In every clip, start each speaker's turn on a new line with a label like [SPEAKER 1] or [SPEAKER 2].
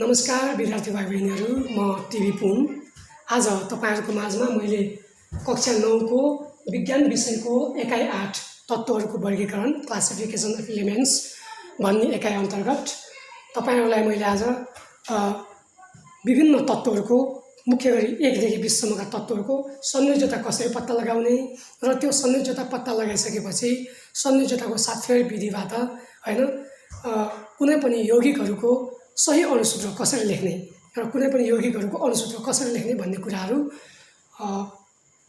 [SPEAKER 1] नमस्कार विद्यार्थी भाइ बहिनीहरू, म टिभी पुन। आज तपाईहरुको माझमा मैले कक्षा 9 को विज्ञान विषयको एकाइ 8 तत्त्वहरूको वर्गीकरण क्लासिफिकेसन अफ एलिमेन्ट्स भन्ने एकाइ अन्तर्गत तपाईहरुलाई मैले आज विभिन्न तत्त्वहरूको मुख्य गरी 1 देखि 20 सम्मका तत्त्वहरूको संयोजकता कसरी पत्ता लगाउने र त्यो संयोजकता पत्ता लगाइसकेपछि संयोजकताको सातफेर विधिबाट हैन कुनै पनि यौगिकहरूको सही अणुसूत्र कसरी लेख्ने र कुनै पनि यौगिकहरूको अणुसूत्र कसरी लेख्ने भन्ने कुराहरू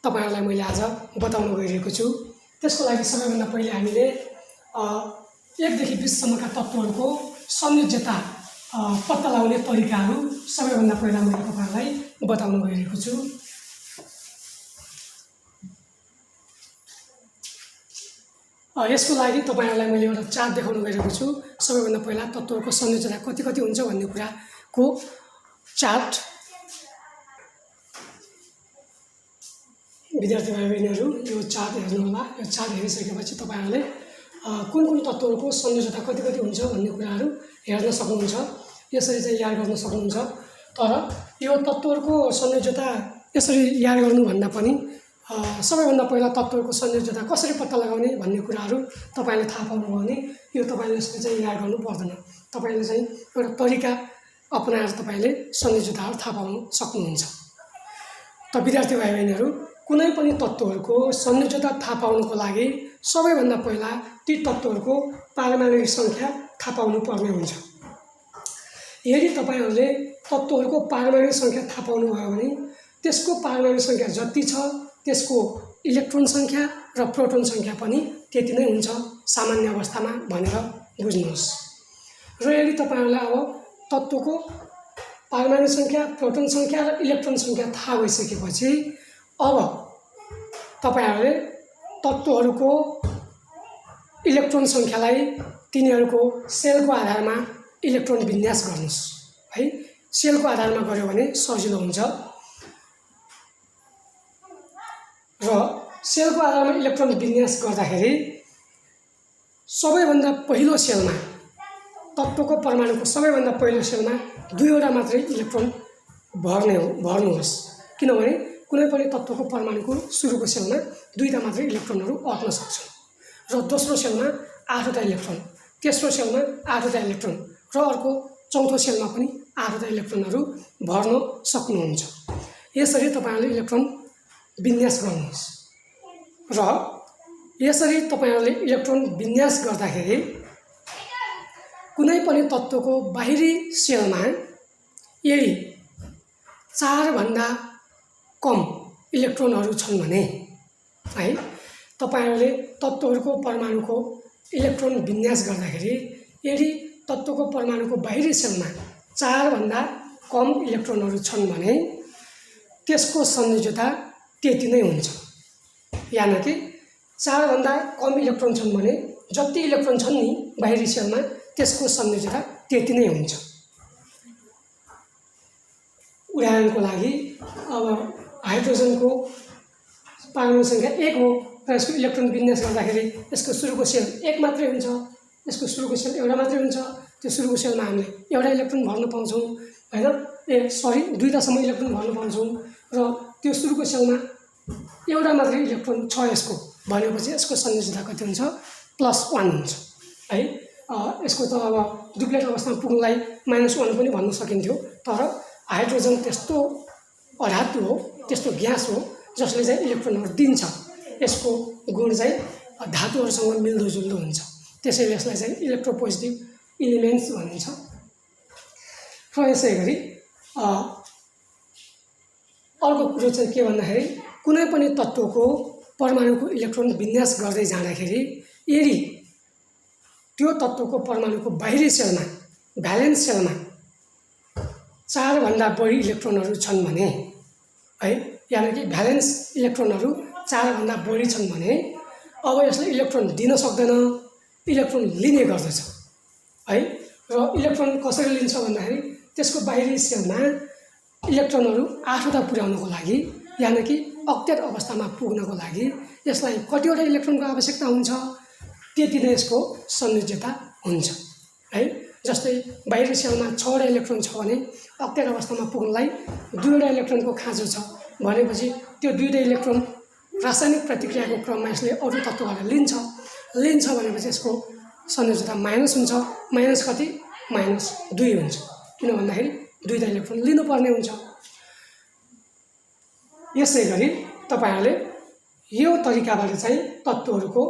[SPEAKER 1] तपाईहरुलाई मैले आज बताउन गइरहेको छु। त्यसको लागि सबैभन्दा पहिले हामीले 1 देखि 20 सम्मका तत्त्वहरूको संयोजकता पत्ता लगाउने तरिकाहरू सबैभन्दा पहिला मैले तपाईहरुलाई बताउन गइरहेको छु। यसको लागि तपाईहरुलाई मैले एउटा चार्ट देखाउन गइरहेको छु। सबैभन्दा पहिला तत्त्वहरूको संयोजकता कति कति हुन्छ भन्ने कुराको चार्ट। विद्यार्थी भाइ बहिनीहरू, यो चार्ट हेर्नु होला। यो चार्ट हेरिसकेपछि तपाईहरुले कुन कुन तत्त्वहरूको संयोजकता कति कति हुन्छ भन्ने कुराहरू हेर्न सक्नुहुन्छ। यसरी चाहिँ याद गर्न सक्नुहुन्छ। तर यो तत्त्वहरूको संयोजकता यसरी याद गर्नु भन्दा पनि सबैभन्दा पहिला तत्त्वहरूको संयोजकता कसरी पत्ता लगाउने भन्ने कुराहरू तपाईले थाहा पाउनुभयो भने यो तपाईले यसरी चाहिँ याद गर्नु पर्दैन। तपाईले चाहिँ एउटा तरिका अपनाएर तपाईले संयोजकताहरू थाहा पाउन सक्नुहुन्छ। त विद्यार्थी भाइ बहिनीहरू, कुनै पनि तत्त्वहरूको संयोजकता थाहा पाउनको लागि सबैभन्दा पहिला ती तत्त्वहरूको पारमाणविक संख्या थाहा पाउनु पर्ने हुन्छ। यदि तपाईहरुले तत्त्वहरूको पारमाणविक संख्या थाहा पाउनु भयो भने त्यसको पारमाणविक संख्या जति छ त्यसको इलेक्ट्रोन संख्या र प्रोटोन संख्या पनि त्यति नै हुन्छ सामान्य अवस्थामा भनेर बुझ्नुहोस्। र यदि तपाईहरुलाई अब तत्त्वको पारमाणविक संख्या, प्रोटोन संख्या र इलेक्ट्रोन संख्या थाहा भइसकेपछि अब तपाईहरुले तत्त्वहरूको इलेक्ट्रोन संख्यालाई तिनीहरूको सेलको आधारमा इलेक्ट्रोन विन्यास गर्नुस् है। सेलको आधारमा गर्यो भने सजिलो हुन्छ र सेलको आधारमा इलेक्ट्रोन विन्यास गर्दाखेरि सबैभन्दा पहिलो सेलमा तत्त्वको परमाणुको सबैभन्दा पहिलो सेलमा 2 वटा मात्रै इलेक्ट्रोन भर्नुहोस्। किनभने कुनै पनि तत्त्वको परमाणुको सुरुको सेलमा 2टा मात्रै इलेक्ट्रोनहरू अट्न सक्छन् र दोस्रो सेलमा 8 वटा इलेक्ट्रोन, तेस्रो सेलमा 8 वटा इलेक्ट्रोन र अर्को चौथो सेलमा पनि 8 वटा इलेक्ट्रोनहरू भर्न सक्नुहुन्छ। यसरी तपाईहरुले इलेक्ट्रोन विन्यास गर्नुहोस् र यसरी तपाईहरुले इलेक्ट्रोन विन्यास गर्दाखेरि कुनै पनि तत्त्वको बाहिरी सेलमा यदि 4 भन्दा कम इलेक्ट्रोनहरू छन् भने है तपाईहरुले तत्त्वहरूको परमाणुको इलेक्ट्रोन विन्यास गर्दाखेरि यदि तत्त्वको परमाणुको बाहिरी सेलमा 4 भन्दा कम इलेक्ट्रोनहरू छन् भने त्यसको संयोजकता त्यति नै हुन्छ। यानी कि 4 भन्दा कम इलेक्ट्रोन छन् भने जति इलेक्ट्रोन छन् नि बाहिरी सेलमा त्यसको संयोजकता त्यति नै हुन्छ। उदाहरणको लागि अब हाइड्रोजनको परमाणु संख्या 1 हो र यसको इलेक्ट्रोन विन्यास गर्दाखेरि यसको सुरुको सेल 1 मात्रै हुन्छ, यसको सुरुको सेल एउटा मात्रै हुन्छ। त्यो सुरुको सेलमा हामीले एउटा इलेक्ट्रोन भर्न पाउँछौँ हैन, 2टासम्म इलेक्ट्रोन भर्न पाउँछौँ र त्यो सुरुको सेलमा एउटा मात्रै इलेक्ट्रोन छ यसको भनेपछि यसको संयोजकता कति हुन्छ? +1 हुन्छ है। यसको त अब डुप्लेट अवस्थामा पुग्नलाई -1 पनि भन्न सकिन्थ्यो। तर हाइड्रोजन त्यस्तो अधातु हो, त्यस्तो ग्यास हो जसले चाहिँ इलेक्ट्रोनहरू दिन्छ। यसको गुण चाहिँ धातुहरूसँग मिल्दोजुल्दो हुन्छ। त्यसैले यसलाई चाहिँ इलेक्ट्रोपोजिटिभ एलिमेन्ट्स भनिन्छ। र यसै गरी अर्को कुरो चाहिँ के भन्दाखेरि कुनै पनि तत्त्वको परमाणुको इलेक्ट्रोन विन्यास गर्दै जाँदाखेरि यदि त्यो तत्त्वको परमाणुको बाहिरी सेलमा भ्यालेन्स सेलमा 4 भन्दा बढी इलेक्ट्रोनहरू छन् भने है, यानी कि भ्यालेन्स इलेक्ट्रोनहरू 4 भन्दा बढी छन् भने अब यसले इलेक्ट्रोन दिन सक्दैन, इलेक्ट्रोन लिने गर्दछ है। र इलेक्ट्रोन कसरी लिन्छ भन्दाखेरि त्यसको बाहिरी सेलमा इलेक्ट्रोनहरू 8 वटा पुर्याउनको लागि यानी कि अक्टेट अवस्थामा पुग्नको लागि यसलाई कतिवटा इलेक्ट्रोनको आवश्यकता हुन्छ त्यति नै यसको संयोजकता हुन्छ है। जस्तै बाहिरी सेलमा 6वटा इलेक्ट्रोन छ भने अक्टेट अवस्थामा पुग्नलाई 2वटा इलेक्ट्रोनको खाँचो छ भनेपछि त्यो 2वटा इलेक्ट्रोन रासायनिक प्रतिक्रियाको क्रममा यसले अरू तत्त्वबाट लिन्छ भनेपछि यसको संयोजकता माइनस हुन्छ। माइनस कति? -2 हुन्छ। किन भन्दाखेरि 2वटा इलेक्ट्रोन लिनुपर्ने हुन्छ। यसै गरी तपाईहरुले यो तरिकाबाट चाहिँ तत्त्वहरूको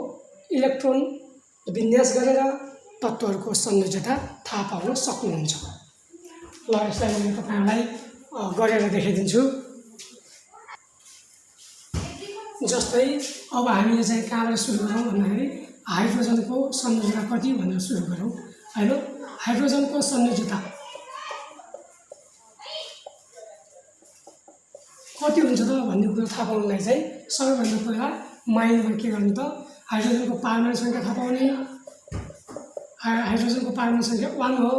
[SPEAKER 1] इलेक्ट्रोन विन्यास गरेर तत्त्वहरूको संयोजकता थाहा पाउन सक्नुहुन्छ। ल यसलाई म तपाईहरुलाई गरेर देखाइदिन्छु। जस्तै अब हामीले चाहिँ कहाँबाट सुरु गरौँ भन्दाखेरि हाइड्रोजनको संयोजकता कति भनेर सुरु गरौँ हैन। हाइड्रोजनको संयोजकता कति हुन्छ त भन्ने कुरा थाहा पाउनलाई चाहिँ सबैभन्दा पहिला माइन्डमा के गर्नु त हाइड्रोजनको परमाणु संख्या थाहा पाउने। हाइड्रोजनको परमाणु संख्या 1 हो,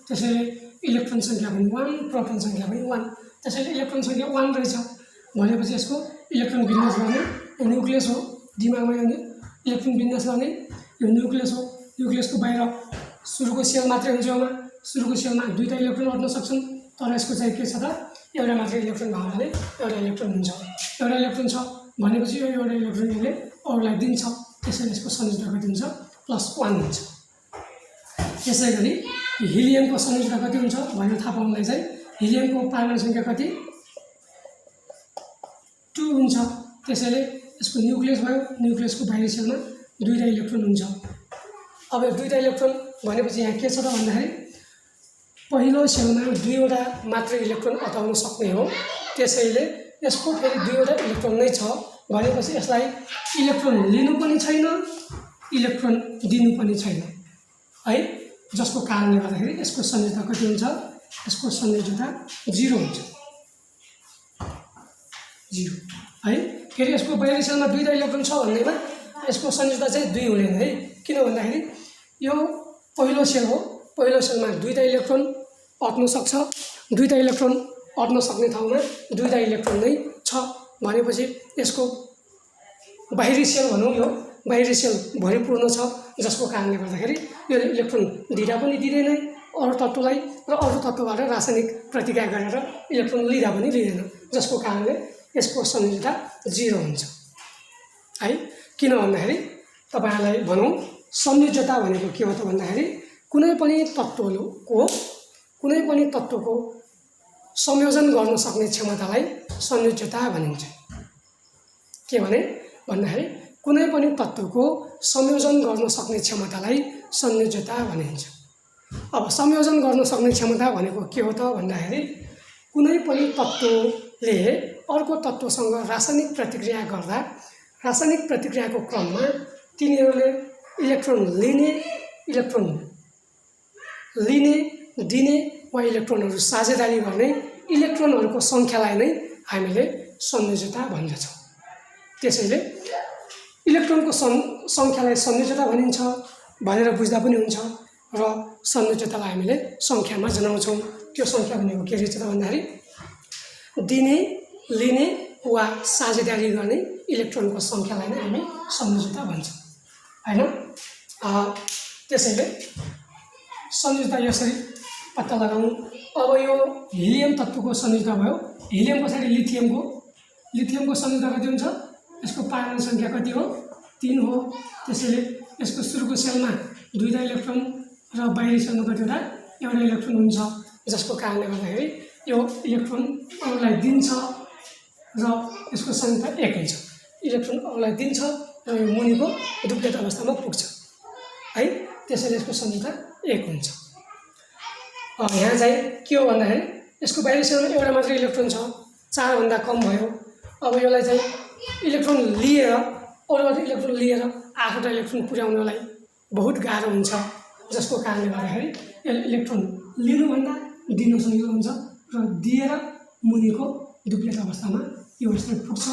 [SPEAKER 1] त्यसैले इलेक्ट्रोन संख्या पनि 1, प्रोटोन संख्या पनि 1, त्यसैले इलेक्ट्रोन संख्या 1 रहेछ भनेपछि यसको इलेक्ट्रोन विन्यास गर्ने यो न्युक्लियस हो। दिमागमा इलेक्ट्रोन विन्यास गर्ने यो न्युक्लियस हो। न्युक्लियसको बाहिर सुरुको सेल मात्रै हुन्छ। यसमा सुरुको सेलमा 2वटा इलेक्ट्रोन अट्न सक्छन्, तर यसको चाहिँ के छ त एउटा मात्रै इलेक्ट्रोन भयो भने एउटा इलेक्ट्रोन हुन्छ। एउटा इलेक्ट्रोन छ भनेपछि यो एउटा इलेक्ट्रोन यसले अरूलाई दिन्छ, त्यसैले यसको संयोजकता कति हुन्छ? +1 हुन्छ। यसै गरी हिलियमको संयोजकता कति हुन्छ भनेर थाहा पाउनलाई चाहिँ हिलियमको परमाणु संख्या कति? 2 हुन्छ। त्यसैले यसको न्युक्लियस भयो, न्युक्लियसको बाहिरी सेलमा 2वटा इलेक्ट्रोन हुन्छ। अब यो 2वटा इलेक्ट्रोन भनेपछि यहाँ के छ त भन्दाखेरि पहिलो सेलमा 2वटा मात्रै इलेक्ट्रोन अटाउन सक्ने हो, त्यसैले यसको फेरि 2वटा इलेक्ट्रोन नै छ भनेपछि यसलाई इलेक्ट्रोन लिनु पनि छैन, इलेक्ट्रोन दिनु पनि छैन है। जसको कारणले गर्दाखेरि यसको संयोजकता कति हुन्छ? यसको संयोजकता 0 हुन्छ, 0 है। फेरि यसको बाहिरी सेलमा 2वटा इलेक्ट्रोन छ भन्दैमा यसको संयोजकता चाहिँ 2 हुँदैन है। किन भन्दाखेरि यो पहिलो सेल हो, पहिलो सेलमा 2वटा इलेक्ट्रोन अट्न सक्छ, 2वटा इलेक्ट्रोन अट्न सक्ने ठाउँमा 2वटा इलेक्ट्रोन नै छ भनेपछि यसको बाहिरी सेल भनौँ, यो बाहिरी सेल भरिपूर्ण छ, जसको कारणले गर्दाखेरि यो इलेक्ट्रोन दिँदा पनि दिँदैन अरू तत्त्वलाई र अरू तत्त्वबाट रासायनिक प्रतिक्रिया गरेर इलेक्ट्रोन लिँदा पनि लिँदैन, जसको कारणले यसको संयोजकता 0 हुन्छ है। किन भन्दाखेरि तपाईहरुलाई भनौँ संयोजकता भनेको के हो त भन्दाखेरि कुनै पनि तत्त्वको संयोजन गर्न सक्ने क्षमतालाई संयोजकता भनिन्छ। के भने भन्दाखेरि कुनै पनि तत्त्वको संयोजन गर्न सक्ने क्षमतालाई संयोजकता भनिन्छ। अब संयोजन गर्न सक्ने क्षमता भनेको के हो त भन्दाखेरि कुनै पनि तत्त्वले अर्को तत्त्वसँग रासायनिक प्रतिक्रिया गर्दा रासायनिक प्रतिक्रियाको क्रममा तिनीहरूले इलेक्ट्रोन लिने दिने वा इलेक्ट्रोनहरू साझेदारी गर्ने इलेक्ट्रोनहरूको सङ्ख्यालाई नै हामीले संयोजकता भन्दछौँ। त्यसैले इलेक्ट्रोनको सङ्ख्यालाई संयोजकता भनिन्छ भनेर बुझ्दा पनि हुन्छ र संयोजकतालाई हामीले सङ्ख्यामा जनाउँछौँ। त्यो सङ्ख्या भनेको के रहेछ त भन्दाखेरि दिने लिने वा साझेदारी गर्ने इलेक्ट्रोनको सङ्ख्यालाई नै हामी संयोजकता भन्छौँ हैन। त्यसैले संयोजकता यसरी पत्ता लगाउँ। अब यो हिलियम तत्त्वको संयोजकता भयो, हिलियम पछाडि लिथियमको संयोजकता कति हुन्छ? यसको परमाणु संख्या कति हो? 3 हो। त्यसैले यसको सुरुको सेलमा 2वटा इलेक्ट्रोन र बाहिरी सेलमा कतिवटा? एउटा इलेक्ट्रोन हुन्छ, जसको कारणले गर्दाखेरि यो इलेक्ट्रोन अरूलाई दिन्छ र यसको संयोजकता 1 हुन्छ। इलेक्ट्रोन अरूलाई दिन्छ र यो मुनिको डुप्लेट अवस्थामा पुग्छ है। त्यसैले यसको संयोजकता 1 हुन्छ। यहाँ चाहिँ के हो भन्दाखेरि यसको बाहिरी सेलमा एउटा मात्रै इलेक्ट्रोन छ, 4 भन्दा कम भयो। अब यसलाई चाहिँ इलेक्ट्रोन लिएर अरूबाट इलेक्ट्रोन लिएर 8वटा इलेक्ट्रोन पुर्याउनलाई बहुत गाह्रो हुन्छ, जसको कारणले गर्दाखेरि यो इलेक्ट्रोन लिनुभन्दा दिनु सजिलो हुन्छ र दिएर मुनिको डुप्लेट अवस्थामा यो यसरी पुग्छ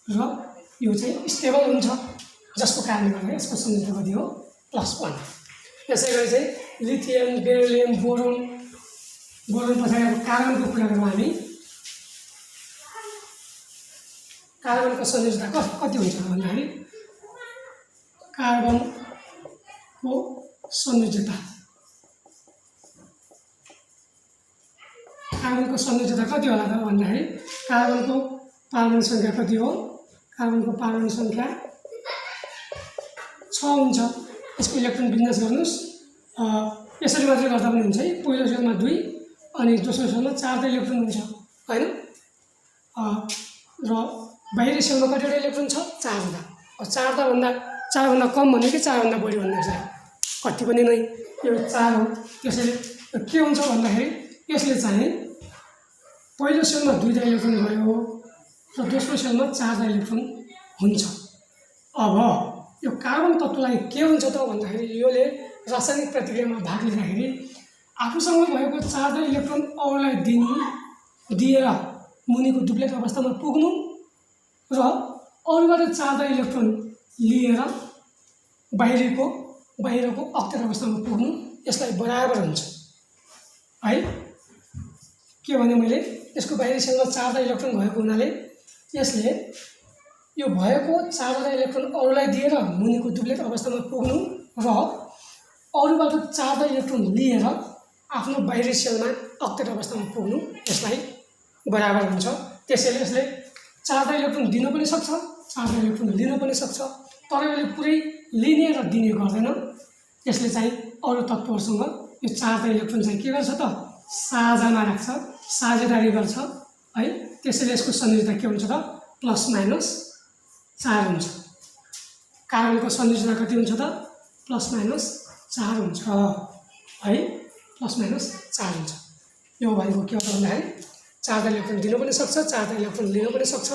[SPEAKER 1] र यो चाहिँ स्टेबल हुन्छ, जसको कारणले गर्दा यसको संयोजकता कति हो? +1। यसै गरी चाहिँ लिथियम, बेरिलियम, बोरोन पछाडि अब कार्बनको कुरा गरौँ हामी। कार्बनको संयोजकता कति हुन्छ भन्दाखेरि कार्बनको संयोजकता कार्बनको संयोजकता कति होला त भन्दाखेरि कार्बनको परमाणु संख्या कति हो? कार्बनको परमाणु संख्या 6 हुन्छ। यसको इलेक्ट्रोन विन्यास गर्नुस्। यसरी मात्रै गर्दा पनि हुन्छ है। पहिलो सेलमा 2 अनि दोस्रो सेलमा 4 टा इलेक्ट्रोन हुन्छ हैन? र बाहिरी सेलमा कतिवटा इलेक्ट्रोन छ? 4 वटा। 4 भन्दा कम भन्ने कि 4 भन्दा बढी भन्ने छ? कति पनि नै यो 4 हो। त्यसैले के हुन्छ भन्दाखेरि यसले चाहिँ पहिलो सेलमा 2 टा इलेक्ट्रोन गयो र दोस्रो सेलमा 4 टा इलेक्ट्रोन हुन्छ। अब यो कार्बन तत्त्वलाई के हुन्छ त भन्दाखेरि योले रासायनिक प्रतिक्रियामा भाग लिँदाखेरि आफूसँग भएको 4 टा इलेक्ट्रोन अरूलाई दिएर मुनिको डुप्लेट अवस्थामा पुग्नु र अरूबाट 4 टा इलेक्ट्रोन लिएर बाहिरको अक्टेट अवस्थामा पुग्नु यसलाई बराबर हुन्छ है। के भने मैले यसको बाहिरी सेलमा 4 टा इलेक्ट्रोन भएको हुनाले यसले यो भएको 4 टा इलेक्ट्रोन अरूलाई दिएर मुनिको डुप्लेट अवस्थामा पुग्नु र अरूबाट 4 टा इलेक्ट्रोन लिएर आफ्नो बाहिरी सेलमा अक्टेट अवस्थामा पुग्नु यसलाई बराबर हुन्छ। त्यसैले यसले 4 टा इलेक्ट्रोन दिन पनि सक्छ, 4 टा इलेक्ट्रोन लिन पनि सक्छ, तर यसले पुरै लिने र दिने गर्दैन। यसले चाहिँ अरू तत्त्वहरूसँग यो 4 टा इलेक्ट्रोन चाहिँ के गर्छ त? साझामा राख्छ, साझेदारी गर्छ है। त्यसैले यसको संयोजकता के हुन्छ त? ±4 हुन्छ। कार्बनको संयोजकता कति हुन्छ त? ±4 हुन्छ है। ±4 हुन्छ। यो भनेको के हो त भन्दाखेरि 4 टा इलेक्ट्रोन दिन पनि सक्छ, 4 टा इलेक्ट्रोन लिन पनि सक्छ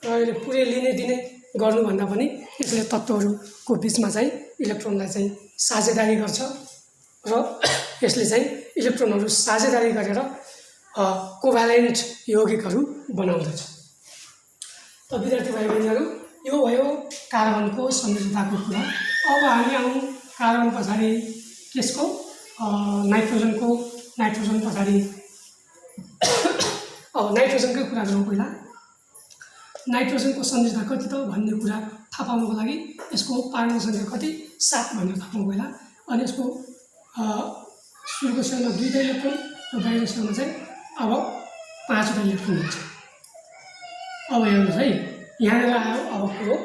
[SPEAKER 1] र यसले पुरै लिने दिने गर्नुभन्दा पनि यसले तत्त्वहरूको बिचमा चाहिँ इलेक्ट्रोनलाई चाहिँ साझेदारी गर्छ र यसले चाहिँ इलेक्ट्रोनहरू साझेदारी गरेर कोभ्यालेन्ट यौगिकहरू बनाउँदछ। त विद्यार्थी भाइ बहिनीहरू यो भयो कार्बनको संयोजकताको कुरा। अब हामी आउँ कार्बन पछाडि त्यसको नाइट्रोजन पछाडि अब नाइट्रोजनकै कुरा गरौँ। पहिला नाइट्रोजनको संयोजकता कति त भन्ने कुरा थाहा पाउनको लागि यसको परमाणु संख्या कति? 7 भनेर थाहा पाउँ पहिला। अनि यसको सुरुको सेलमा 2 टा इलेक्ट्रोन र बाहिरको सेलमा चाहिँ अब 5 टा इलेक्ट्रोन हुन्छ। अब हेर्नुहोस् है, यहाँनिर आयो अब कुरो।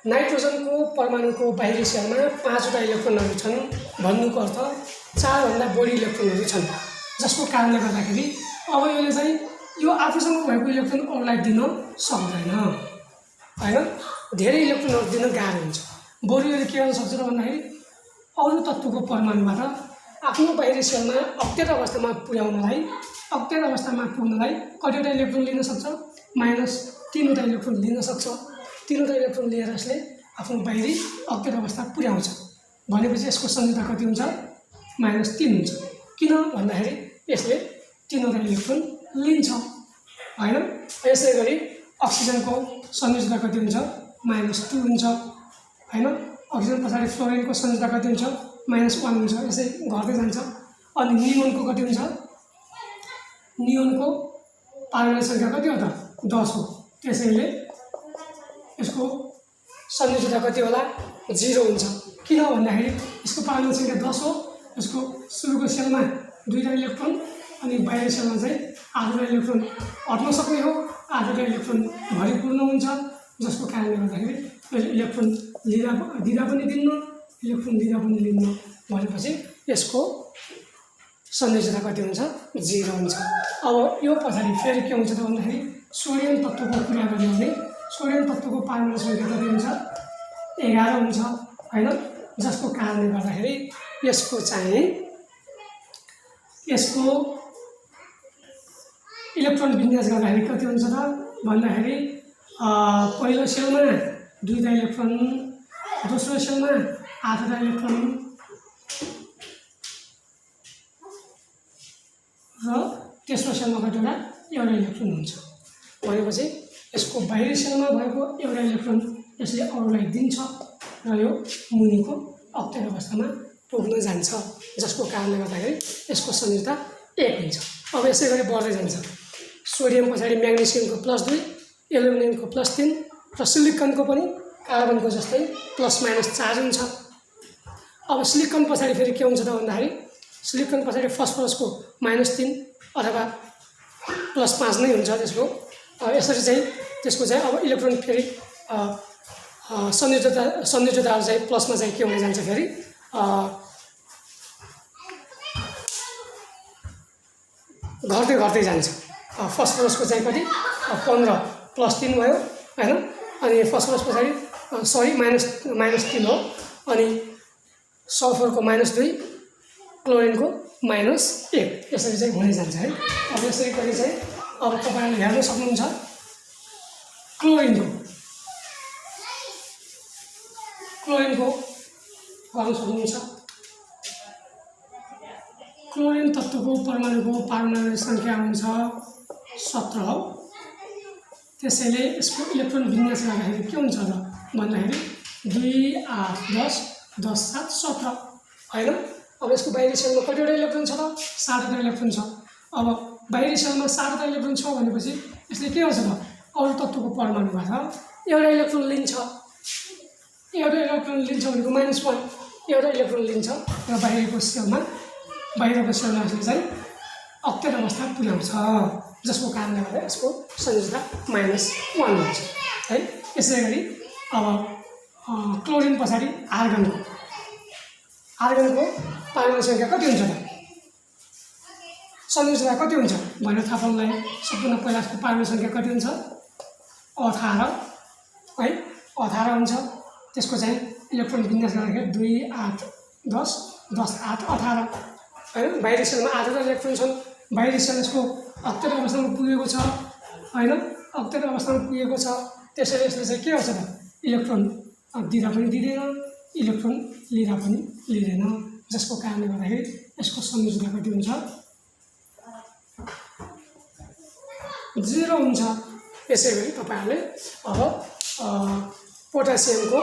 [SPEAKER 1] नाइट्रोजनको परमाणुको बाहिरी सेलमा 5 टा इलेक्ट्रोनहरू छन् भन्नुको अर्थ 4 भन्दा बढी इलेक्ट्रोनहरू छन्, जसको कारणले गर्दाखेरि अब यसले चाहिँ यो आफूसँग भएको इलेक्ट्रोन अरूलाई दिन सक्दैन हैन। धेरै इलेक्ट्रोनहरू दिन गाह्रो हुन्छ। बरु यसले के गर्न सक्छ त भन्दाखेरि अरू तत्त्वको परमाणुबाट आफ्नो बाहिरी सेलमा अक्टेट अवस्थामा पुग्नलाई कतिवटा इलेक्ट्रोन लिन सक्छ? -3 वटा इलेक्ट्रोन लिन सक्छ। 3 वटा इलेक्ट्रोन लिएर यसले आफ्नो बाहिरी अक्टेट अवस्था पुर्याउँछ। भनेपछि यसको संयोजकता कति हुन्छ? -3 हुन्छ। किन भन्दाखेरि यसले 3 वटा इलेक्ट्रोन लिन्छ हैन। यसै गरी अक्सिजनको संयोजकता कति हुन्छ? -2 हुन्छ हैन। अक्सिजन पछाडि फ्लोरिनको संयोजकता कति हुन्छ? -1 हुन्छ। यसै घट्दै जान्छ। अनि नियोनको कति हुन्छ? नियोनको परमाणु संख्या कति हो त? 10 हो। त्यसैले यसको संयोजकता कति होला? 0 हुन्छ। किन भन्दाखेरि यसको परमाणु संख्या 10 हो। यसको सुरुको सेलमा 2 टा इलेक्ट्रोन अनि बाहिर सेलमा चाहिँ 8 टा इलेक्ट्रोन हट्न सक्ने हो। 8 टा इलेक्ट्रोन भरिपूर्ण हुन्छ, जसको कारणले गर्दाखेरि इलेक्ट्रोन दिँदा पनि दिन्न भनेपछि यसको संयोजकता कति हुन्छ? 0 हुन्छ। अब यो पछाडि फेरि के हुन्छ त भन्दाखेरि सोडियम तत्त्वको कुरा गर्ने भने सोडियम तत्त्वको परमाणु संख्या कति हुन्छ? 11 हुन्छ हैन। जसको कारणले गर्दाखेरि यसको इलेक्ट्रोन विन्यास गर्दाखेरि कति हुन्छ त भन्दाखेरि पहिलो सेलमा 2 टा इलेक्ट्रोन, दोस्रो सेलमा 8 टा इलेक्ट्रोन र तेस्रो सेलमा कतिवटा? एउटा इलेक्ट्रोन हुन्छ। भनेपछि यसको बाहिरी सेलमा भएको एउटा इलेक्ट्रोन यसले अरूलाई दिन्छ र यो मुनिको अक्टेट अवस्थामा पुग्न जान्छ, जसको कारणले गर्दाखेरि यसको संयोजकता 1 हुन्छ। अब यसै गरी बढ्दै जान्छ। सोडियम पछाडि म्याग्नेसियमको +2, एल्युमिनियमको +3 र सिलिकनको पनि कार्बनको जस्तै ±4 हुन्छ। अब सिलिकन पछाडि फेरि के हुन्छ त भन्दाखेरि सिलिकन पछाडि फस्फरसको -3 अथवा +5 नै हुन्छ त्यसको। यसरी चाहिँ त्यसको चाहिँ अब इलेक्ट्रोन फेरि संयोजकताहरू चाहिँ प्लसमा चाहिँ के हुन जान्छ फेरि घट्दै जान्छ। फस्फरसको चाहिँ कति 15 +3 भयो हैन, अनि फस्फरस पछाडि -3 हो, अनि सल्फरको -2, क्लोरिनको -1 यसरी चाहिँ हुने जान्छ है। अब यसरी गरी चाहिँ अब तपाईहरुले हेर्न सक्नुहुन्छ क्लोरिनको गर्न सक्नुहुन्छ। क्लोरिन तत्त्वको परमाणुको पारमाणविक संख्या हुन्छ 17 हो। त्यसैले यसको इलेक्ट्रोन विन्यास गर्दाखेरि के हुन्छ त भन्दाखेरि 2 8 10 10 7 17 हैन। अब यसको बाहिरी सेलमा कतिवटा इलेक्ट्रोन छ त 7वटा इलेक्ट्रोन छ। अब बाहिरी सेलमा 7वटा इलेक्ट्रोन छ भनेपछि यसले के गर्छ त अरु तत्त्वको परमाणुबाट एउटा इलेक्ट्रोन लिन्छ भनेको -1 एउटा इलेक्ट्रोन लिन्छ र बाहिरको सेलमा यसले चाहिँ अक्टेट अवस्था पुर्याउँछ, जसको कारणले गर्दा यसको संयोजकता -1 हुन्छ है। यसै गरी अब क्लोरिन पछाडि आर्गनको परमाणु संख्या कति हुन्छ त संयोजकता कति हुन्छ भनेर थाहा पाउनलाई सबभन्दा पहिला यसको परमाणु संख्या कति हुन्छ 18 है, 18 हुन्छ। त्यसको चाहिँ इलेक्ट्रोन विन्यास गर्दाखेरि 2 8 10 10 8 18 हैन। बाहिरी सेलमा 8वटा इलेक्ट्रोन छन्। बाहिरी सेल यसको अक्टेट अवस्थामा पुगेको छ हैन, अक्टेट अवस्थामा पुगेको छ। त्यसैले यसले चाहिँ के गर्छ त इलेक्ट्रोन दिँदा पनि दिँदैन, इलेक्ट्रोन लिँदा पनि लिँदैन, जसको कारणले गर्दाखेरि यसको संयोजकता कति हुन्छ 0 हुन्छ। यसै गरी तपाईहरुले अब पोटासियमको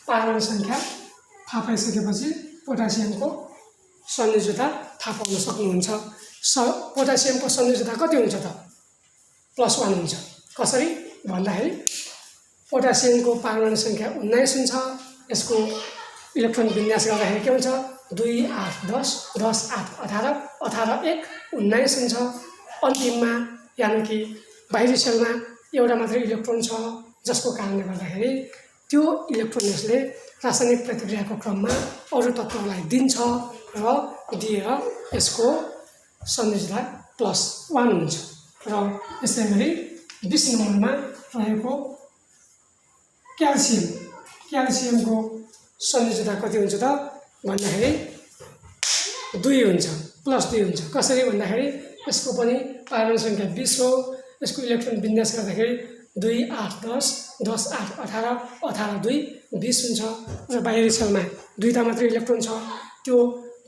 [SPEAKER 1] परमाणु संख्या थाहा पाइसकेपछि पोटासियमको संयोजकता थाहा पाउन सक्नुहुन्छ। पोटासियमको संयोजकता कति हुन्छ त +1 हुन्छ। कसरी भन्दाखेरि पोटासियमको परमाणु संख्या 19 हुन्छ। यसको इलेक्ट्रोन विन्यास गर्दाखेरि के हुन्छ 2 8 10 10 8 18 18 1 19 हुन्छ। अन्तिममा यानि कि बाहिरी सेलमा एउटा मात्रै इलेक्ट्रोन छ, जसको कारणले गर्दाखेरि त्यो इलेक्ट्रोन यसले रासायनिक प्रतिक्रियाको क्रममा अरु तत्त्वलाई दिन्छ र दिएर यसको संयोजकता +1 हुन्छ। र यसै गरी 20 नम्बरमा रहेको क्याल्सियमको संयोजकता कति हुन्छ त भन्दाखेरि 2 हुन्छ, +2 हुन्छ। कसरी भन्दाखेरि यसको पनि परमाणु संख्या 20 हो। यसको इलेक्ट्रोन विन्यास गर्दाखेरि 2 8 10 10 8 18 18 2 20 हुन्छ। र बाहिरी सेलमा 2टा मात्रै इलेक्ट्रोन छ। त्यो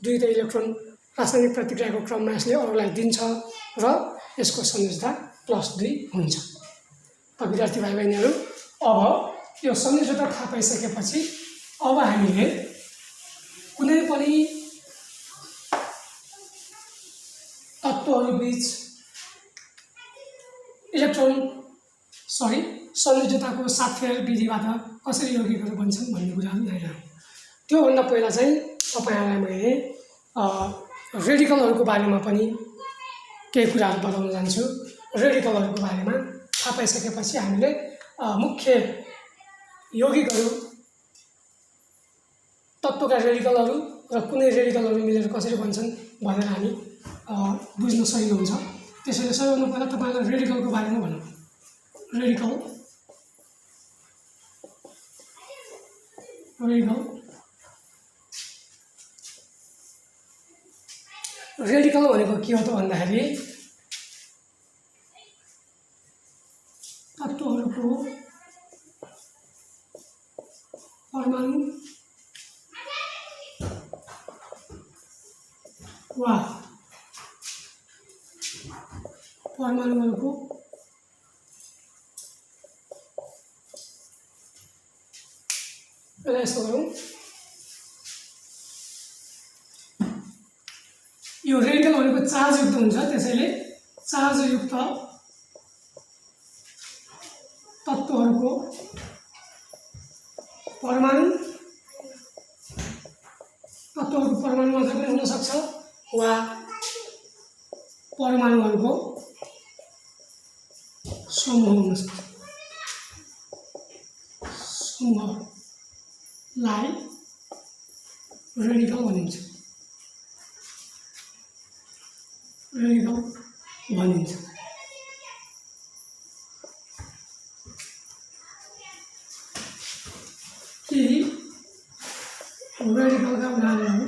[SPEAKER 1] 2टा इलेक्ट्रोन रासायनिक प्रतिक्रियाको क्रममा यसले अरूलाई दिन्छ र यसको संयोजकता +2 हुन्छ। त विद्यार्थी भाइ बहिनीहरू, अब यो संयोजकता थाहा पाइसकेपछि अब हामीले कुनै पनि तत्त्वहरूबीच संयोजकताको सातफेर विधिबाट कसरी यौगिकहरू बन्छन् भन्ने कुराहरू हेरौँ। त्योभन्दा पहिला चाहिँ तपाईहरुलाई मैले रेडिकलहरूको बारेमा पनि केही कुराहरू बताउन जान्छु। रेडिकलहरूको बारेमा थाहा पाइसकेपछि हामीले मुख्य यौगिकहरू, तत्त्वका रेडिकलहरू र कुनै रेडिकलहरू मिलेर कसरी बन्छन् भनेर हामी बुझ्न सजिलो हुन्छ। त्यसैले सबैभन्दा पहिला तपाईलाई रेडिकलको बारेमा भनौँ। रेडिकल भनेको के हो त भन्दाखेरि तत्त्वहरूको परमाणु वा परमाणुहरूको यस्तो गरौँ। यो रेडिकल भनेको चार्जयुक्त हुन्छ, त्यसैले चार्जयुक्त तत्त्वहरूको परमाणु मात्र पनि हुन सक्छ वा परमाणुहरूको समूह हुन सक्छ। समूहलाई रेडिकल भनिन्छ। रेडिकल भनिन्छ। केही रेडिकलका उदाहरणहरू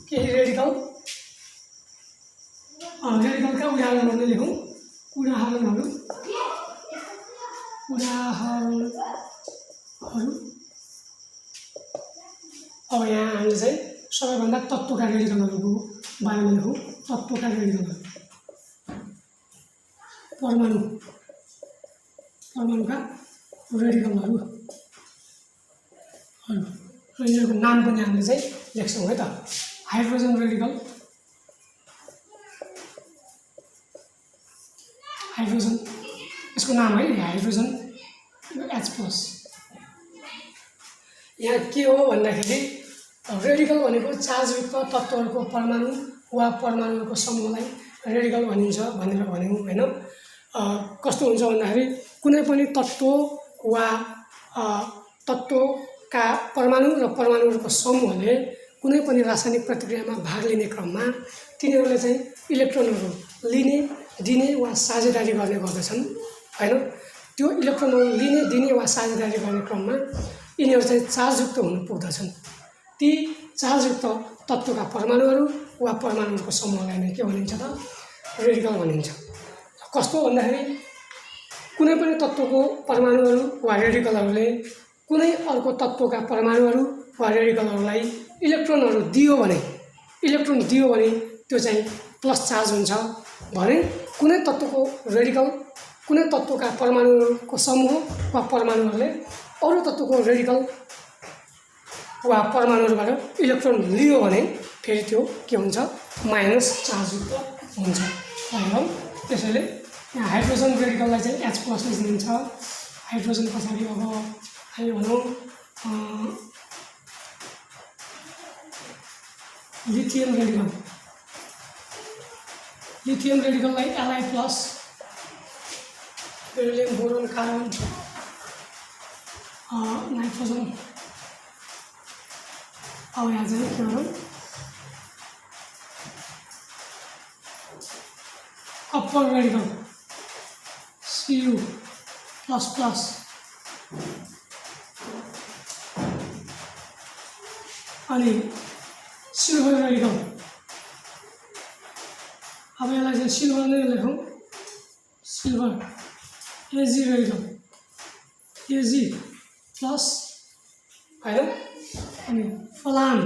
[SPEAKER 1] केही रेडिकलका उदाहरणहरू लेखौँ। उदाहरणहरू अब यहाँ हामीले चाहिँ सबैभन्दा तत्त्वका रेडिकलहरूको बारेमा लेखौँ। तत्त्वका रेडिकलहरू परमाणुका रेडिकलहरू र यिनीहरूको नाम पनि हामीले चाहिँ लेख्छौँ है त। हाइड्रोजन रेडिकल, हाइड्रोजन यसको नाम है हाइड्रोजन H+। यहाँ के हो भन्दाखेरि रेडिकल भनेको चार्जयुक्त तत्त्वहरूको परमाणु वा परमाणुहरूको समूहलाई रेडिकल भनिन्छ भनेर भन्यौँ हैन। कस्तो हुन्छ भन्दाखेरि कुनै पनि तत्त्व वा तत्त्वका परमाणु र परमाणुहरूको समूहले कुनै पनि रासायनिक प्रतिक्रियामा भाग लिने क्रममा तिनीहरूले चाहिँ इलेक्ट्रोनहरू लिने दिने वा साझेदारी गर्ने गर्दछन् हैन। त्यो इलेक्ट्रोनहरू लिने दिने वा साझेदारी गर्ने क्रममा यिनीहरू चाहिँ चार्जयुक्त हुन पुग्दछन्। ती चार्जयुक्त तत्त्वका परमाणुहरू वा परमाणुहरूको समूहलाई नै के भनिन्छ त रेडिकल भनिन्छ। कस्तो भन्दाखेरि कुनै पनि तत्त्वको परमाणुहरू वा रेडिकलहरूले कुनै अर्को तत्त्वका परमाणुहरू वा रेडिकलहरूलाई इलेक्ट्रोन दियो भने त्यो चाहिँ प्लस चार्ज हुन्छ भने कुनै तत्त्वको रेडिकल कुनै तत्त्वका परमाणुहरूको समूह वा परमाणुहरूले अरू तत्त्वको रेडिकल वा परमाणुहरूबाट इलेक्ट्रोन लियो भने फेरि त्यो के हुन्छ माइनस चार्जयुक्त हुन्छ। त्यसैले यहाँ हाइड्रोजन रेडिकललाई चाहिँ H+ लिन्छ। हाइड्रोजन पछाडि अब हामी भनौँ लिथियम रेडिकल। लिथियम रेडिकललाई Li+, beryllium boron carbon nitrogen अब यहाँ चाहिँ के भनौँ कपर रेडिकल Cu++ अनि सिल्भर रेडिकल अब यसलाई चाहिँ सिल्भर नै लेखौँ। सिल्भर Ag रेडिकल Ag+ हैन। अनि फलाम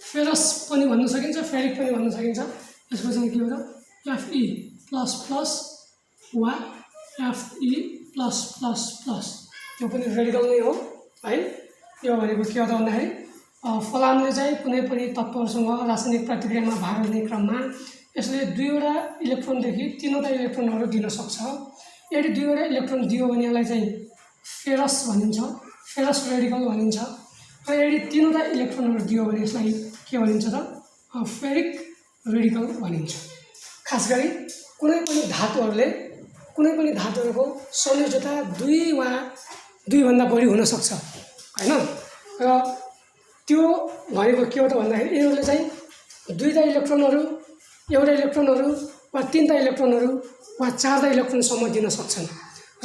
[SPEAKER 1] फेरस पनि भन्न सकिन्छ फेरिक पनि भन्न सकिन्छ। यसको चाहिँ के हो त Fe++ वा Fe+++ त्यो पनि रेडिकल नै हो है। यो भनेको के हो त भन्दाखेरि फलामले चाहिँ कुनै पनि तत्त्वहरूसँग रासायनिक प्रतिक्रियामा भाग लिने क्रममा यसले 2वटा इलेक्ट्रोनदेखि 3वटा इलेक्ट्रोनहरू दिन सक्छ। यदि 2वटा इलेक्ट्रोन दियो भने यसलाई चाहिँ फेरस भनिन्छ, फेरस रेडिकल भनिन्छ। र यदि 3वटा इलेक्ट्रोनहरू दियो भने यसलाई के भनिन्छ त फेरिक रेडिकल भनिन्छ। खास गरी कुनै पनि धातुहरूको संयोजकता 2 वा 2भन्दा बढी हुन सक्छ हैन। र त्यो भनेको के हो त भन्दाखेरि यिनीहरूले चाहिँ 2टा इलेक्ट्रोनहरू एउटा इलेक्ट्रोनहरू वा 3टा इलेक्ट्रोनहरू वा 4टा इलेक्ट्रोनसम्म दिन सक्छन्।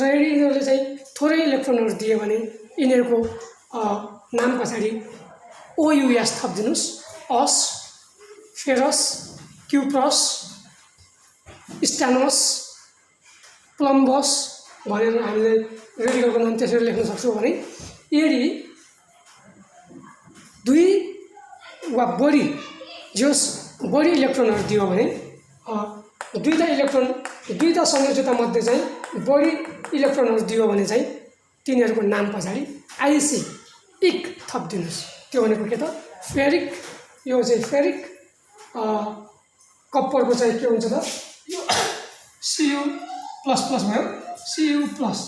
[SPEAKER 1] र यदि यिनीहरूले चाहिँ थोरै इलेक्ट्रोनहरू दियो भने यिनीहरूको नाम पछाडि OUS थपिदिनुस्। अस, फेरस, क्युप्रस, स्टानस, प्लम्बस भनेर हामीले रेडिकलको नाम त्यसरी लेख्न सक्छौँ। भने यदि 2 वा बढी इलेक्ट्रोनहरू दियो भने 2टा संयोजकता मध्ये चाहिँ बढी इलेक्ट्रोनहरू दियो भने चाहिँ तिनीहरूको नाम पछाडि इक थपिदिनुस्। त्यो भनेको के त फेरिक। यो चाहिँ फेरिक। कप्परको चाहिँ के हुन्छ त Cu++ भयो Cu+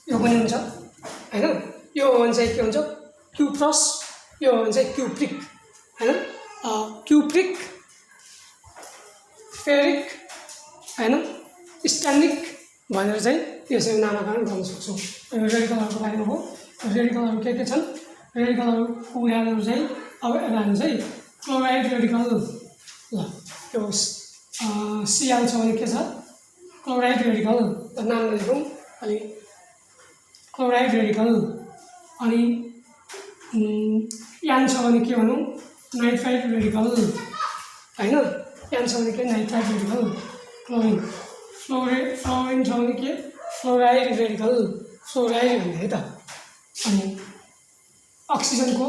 [SPEAKER 1] यो पनि हुन्छ। हैन। यो हो भने चाहिँ के हुन्छ क्युप्रस, यो हो भने चाहिँ क्युप्रिक हैन। क्युप्रिक, फेरिक हैन, स्ट्यान्डिक भनेर चाहिँ यसरी नामाकरण गर्न सक्छौँ। यो रेडिकलहरूको बारेमा हो। रेडिकलहरू के छन्? रेडिकलहरूको उदाहरणहरू चाहिँ अब यता चाहिँ क्लोराइड रेडिकल, ल त्यो Cl छ भने के छ? क्लोराइड रेडिकल, नाम लेखौँ अलि, क्लोराइड रेडिकल। अनि यान छ भने के भनौँ? नाइट्राइड रेडिकल हैन। यान छ भने के? Nitride radical. फ्लोरिन, फ्लोरिन छ भने के? फ्लोराइड रेडिकल, फ्लोराइड भन्ने है त। अनि अक्सिजनको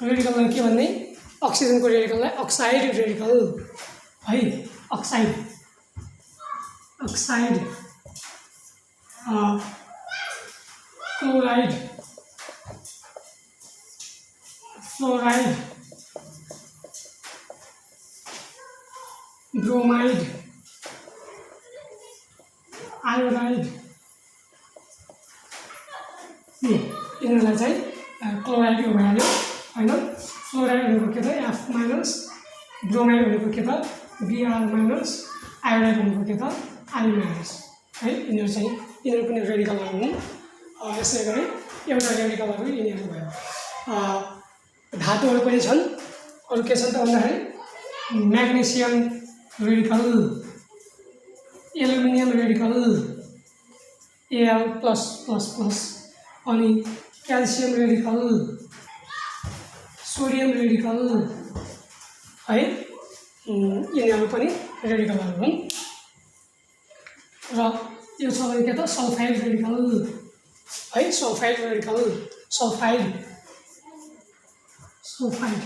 [SPEAKER 1] रेडिकललाई के भन्ने? अक्सिजनको रेडिकललाई अक्साइड रेडिकल है। Oxide, oxide, chloride, fluoride, bromide, iodide, यिनीहरूलाई चाहिँ क्लोराइड यो भइहाल्यो हैन। फ्लोराइड भनेको के त? F माइनस, ब्रोमाइड भनेको के त? Br-, आयोडाइड भनेको के त? I- है। यिनीहरू चाहिँ यिनीहरू पनि रेडिकलहरू हुन्। यसै गरी एउटा रेडिकलहरू यिनीहरू भयो। धातुहरू पनि छन्। अरू के छन् त भन्दाखेरि magnesium radical, aluminium radical Al+++, अनि क्याल्सियम रेडिकल, सोडियम रेडिकल है। यिनीहरू पनि रेडिकलहरू हुन्। र यो छ भने के त? सल्फाइड रेडिकल है। सल्फाइड रेडिकल, सल्फाइड, सल्फाइड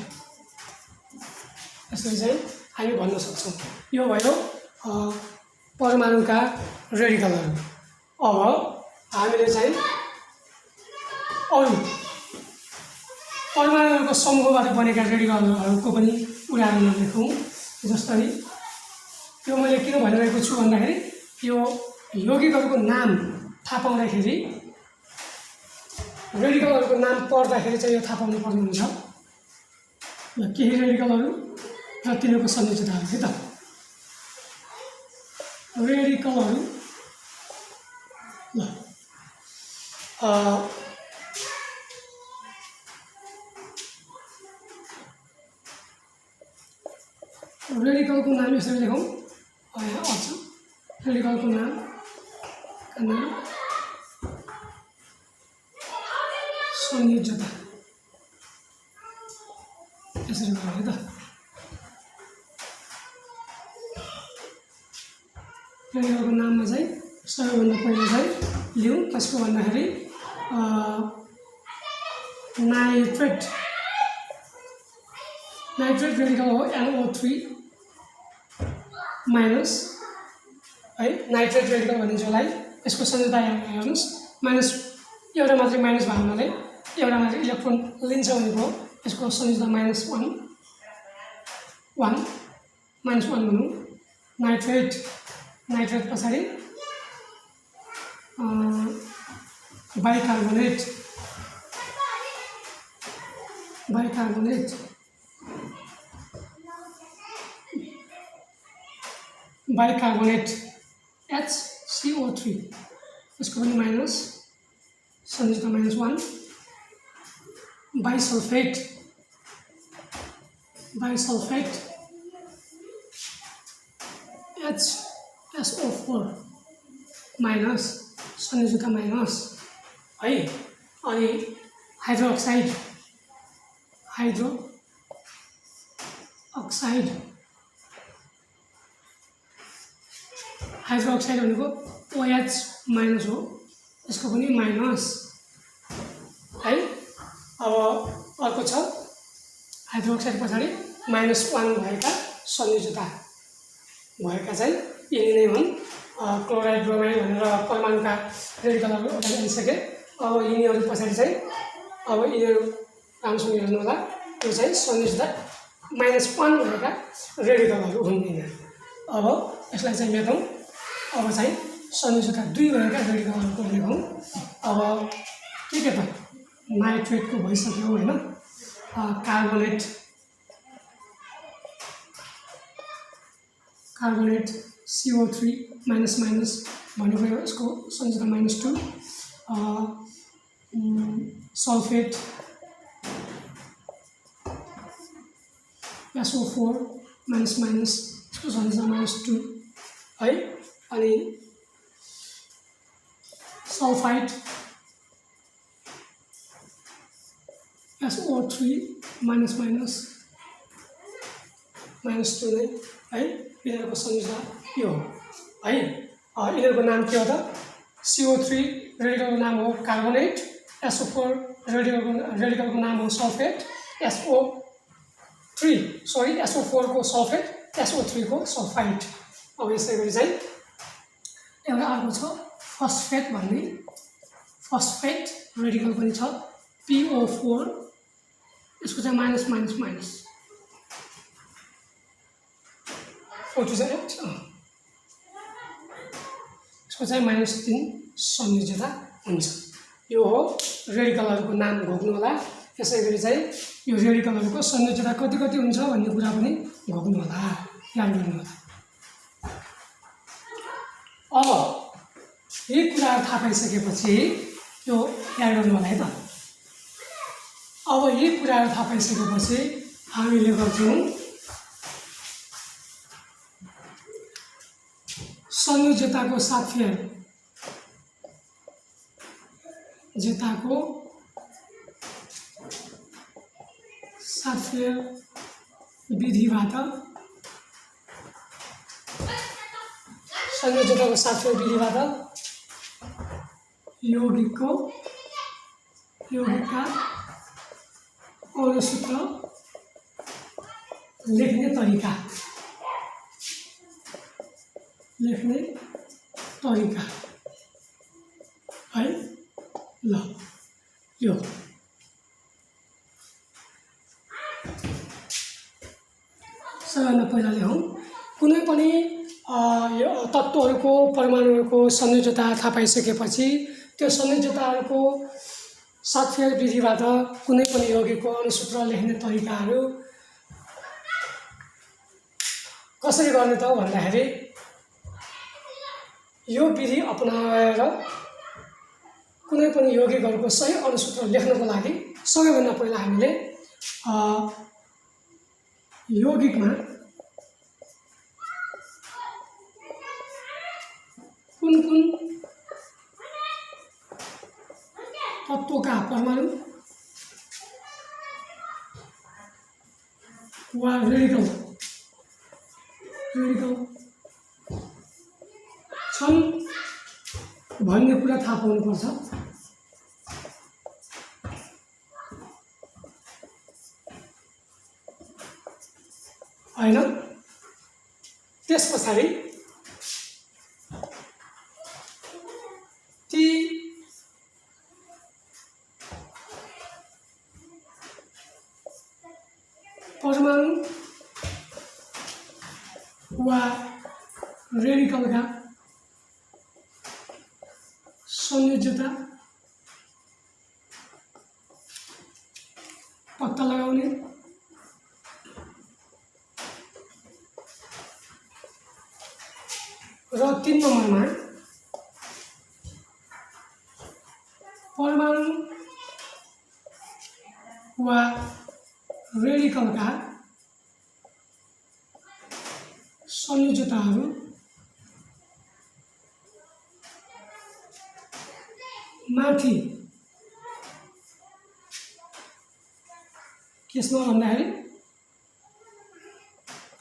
[SPEAKER 1] यसरी चाहिँ हामी भन्न सक्छौँ। यो भयो परमाणुका रेडिकलहरू। अब हामीले चाहिँ अरू परमाणुहरूको समूहबाट बनेका रेडिकलहरूको पनि उदाहरणहरू लेखौँ। जस्तै यो मैले किन भनिरहेको छु भन्दाखेरि यो यौगिकहरूको नाम थाहा पाउँदाखेरि, रेडिकलहरूको नाम पढ्दाखेरि चाहिँ यो थाहा पाउनु पर्ने हुन्छ। केही रेडिकलहरू र तिनीहरूको संयोजकताहरू है त। रेडिकलहरू ल रेडिकलको नाम यसरी लेखौँ। रेडिकलको नाम संयोजकता यसरी भयो है त। रेडिकलको नाममा चाहिँ सबैभन्दा पहिला चाहिँ लिउँ कसको भन्दाखेरि नाइट्रेट, नाइट्रेट रेडिकल हो NO3- है। नाइट्रेट रेडिकल भनिन्छ यसलाई। यसको संयोजकता हेर्नुहोस्, माइनस एउटा मात्रै माइनस भयो हुनाले एउटा मात्रै इलेक्ट्रोन लिन्छ भनेको हो। यसको संयोजकता -1 भनौँ। नाइट्रेट, नाइट्रेट पछाडि बाइकार्बोनेट, बाइकार्बोनेट, बाइकार्बोनेट HCO3, यसको पनि माइनस, संयोजकता -1। बाइसल्फेट, बाइसल्फेट HSO4 माइनस, संयोजकता माइनस है। अनि हाइड्रोक्साइड, हाइड्रोक्साइड, हाइड्रोक्साइड भनेको OH- हो। यसको पनि माइनस है। अब अर्को छ हाइड्रोक्साइड पछाडि -1 भएका संयोजकता भएका चाहिँ यिनी नै हुन्। क्लोराइड, ब्रोमाइड भनेर परमाणुका रेडिकलहरू अगाडि आइसके। अब यिनीहरू पछाडि चाहिँ अब यिनीहरू राम्रोसँग हेर्नु होला। यो चाहिँ संयोजकता -1 भएका रेडिकलहरू हुन् यिनीहरू। अब यसलाई चाहिँ मेटौँ। अब चाहिँ संयोजकता 2 भएका रेडिकलहरूको लेखौँ। अब के त नाइट्रेटको भइसक्यो हैन। कार्बोनेट CO3 माइनस माइनस भनेको यसको संयोजन -2, सल्फेट SO4 माइनस माइनस यसको संयोजन -2 है। अनि सल्फाइड SO3 माइनस माइनस -2 नै है। यिनीहरूको संयोजन यो हो है। यिनीहरूको नाम के हो त? CO3 रेडिकलको नाम हो कार्बोनेट, SO4 रेडिकलको नाम हो सल्फेट, SO4 को सल्फेट, SO3 को सल्फाइड। अब यसै गरी चाहिँ एउटा अर्को छ फस्फेट भन्ने, फस्फेट रेडिकल पनि छ PO4, यसको चाहिँ माइनस माइनस माइनस 4 8 यसको चाहिँ -3 संयोजकता हुन्छ। यो हो रेडिकलहरूको नाम घोक्नु होला। यसै गरी चाहिँ यो रेडिकलहरूको संयोजकता कति कति हुन्छ भन्ने कुरा पनि घोक्नु होला, याद गर्नु होला। अब यही कुराहरू थाहा पाइसकेपछि यो याद गर्नु होला है त। अब यही कुराहरू थाहा पाइसकेपछि हामीले गर्छौँ संयोजकताको सातफेर विधिबाट यौगिकका अणुसूत्र लेख्ने तरिका है ल। यो सबैभन्दा पहिला ल्याउँ कुनै पनि तत्त्वहरूको परमाणुहरूको संयोजकता थाहा पाइसकेपछि त्यो संयोजकताहरूको सातफेर विधिबाट कुनै पनि यौगिकको अणुसूत्र लेख्ने तरिकाहरू कसरी गर्ने त भन्दाखेरि यो विधि अपनाएर कुनै पनि यौगिकहरूको सही अणुसूत्र लेख्नको लागि सबैभन्दा पहिला हामीले यौगिकमा कुन तत्त्वका परमाणु वा रेडिकल छन् भन्ने कुरा थाहा पाउनुपर्छ। हैन, त्यस पछाडि ती परमाणु वा रेडिकलका संयोजकता पत्ता लगाउने र 3 नम्बरमा परमाणु वा रेडिकलका संयोजकताहरू माथि केसमा भन्दाखेरि